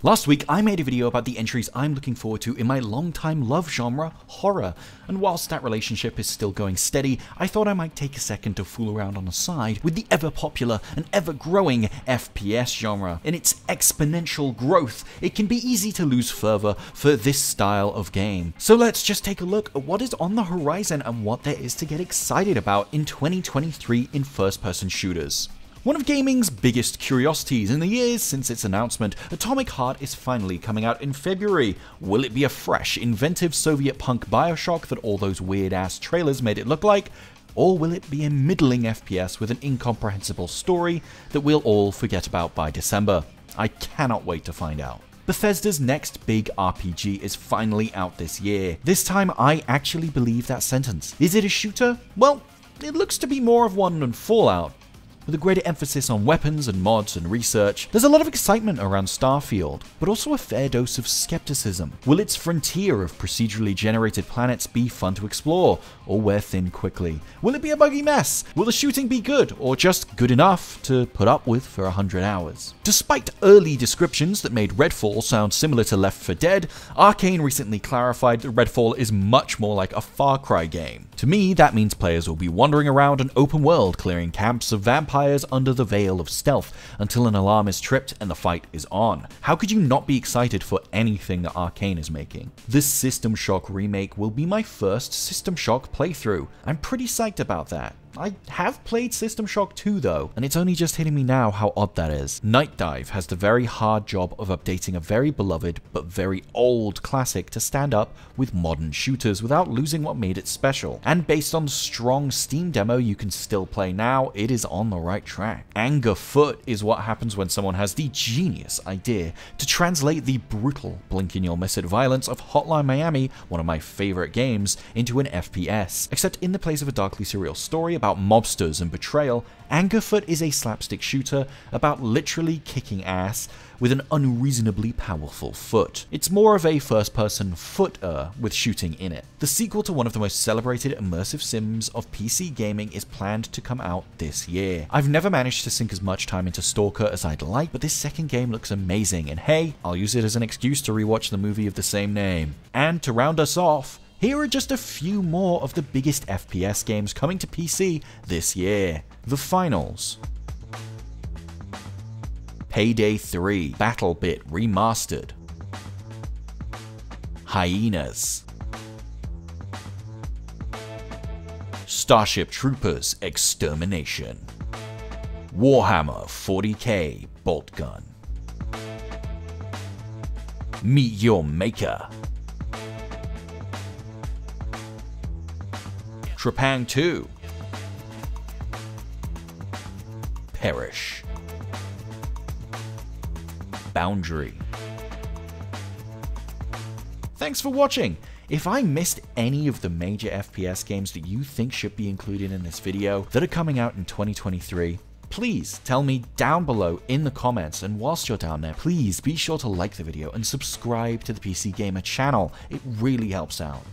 Last week, I made a video about the entries I'm looking forward to in my long-time love genre, horror, and whilst that relationship is still going steady, I thought I might take a second to fool around on the side with the ever-popular and ever-growing FPS genre. In its exponential growth, it can be easy to lose fervor for this style of game. So let's just take a look at what is on the horizon and what there is to get excited about in 2023 in first-person shooters. One of gaming's biggest curiosities in the years since its announcement, Atomic Heart is finally coming out in February. Will it be a fresh, inventive Soviet punk Bioshock that all those weird-ass trailers made it look like? Or will it be a middling FPS with an incomprehensible story that we'll all forget about by December? I cannot wait to find out. Bethesda's next big RPG is finally out this year. This time I actually believe that sentence. Is it a shooter? Well, it looks to be more of one than Fallout. With a greater emphasis on weapons and mods and research, there's a lot of excitement around Starfield, but also a fair dose of skepticism. Will its frontier of procedurally generated planets be fun to explore, or wear thin quickly? Will it be a buggy mess? Will the shooting be good, or just good enough to put up with for 100 hours? Despite early descriptions that made Redfall sound similar to Left 4 Dead, Arcane recently clarified that Redfall is much more like a Far Cry game. To me, that means players will be wandering around an open world clearing camps of vampires under the veil of stealth until an alarm is tripped and the fight is on. How could you not be excited for anything that Arcane is making? This System Shock remake will be my first System Shock playthrough. I'm pretty psyched about that. I have played System Shock 2 though, and it's only just hitting me now how odd that is. Night Dive has the very hard job of updating a very beloved but very old classic to stand up with modern shooters without losing what made it special. And based on the strong Steam demo you can still play now, it is on the right track. Anger Foot is what happens when someone has the genius idea to translate the brutal blink-and-you'll-miss-it violence of Hotline Miami, one of my favorite games, into an FPS. Except in the place of a darkly surreal story about mobsters and betrayal, Angerfoot is a slapstick shooter about literally kicking ass with an unreasonably powerful foot. It's more of a first-person footer with shooting in it. The sequel to one of the most celebrated immersive sims of PC gaming is planned to come out this year. I've never managed to sink as much time into Stalker as I'd like, but this second game looks amazing, and hey, I'll use it as an excuse to rewatch the movie of the same name. And to round us off, here are just a few more of the biggest FPS games coming to PC this year. The finals: Payday 3, BattleBit Remastered, HYENAS, Starship Troopers Extermination, Warhammer 40k BOLTGUN, Meet Your Maker, Trepang 2, Perish, Boundary. Thanks for watching. If I missed any of the major FPS games that you think should be included in this video that are coming out in 2023, please tell me down below in the comments, and whilst you're down there, please be sure to like the video and subscribe to the PC Gamer channel. It really helps out.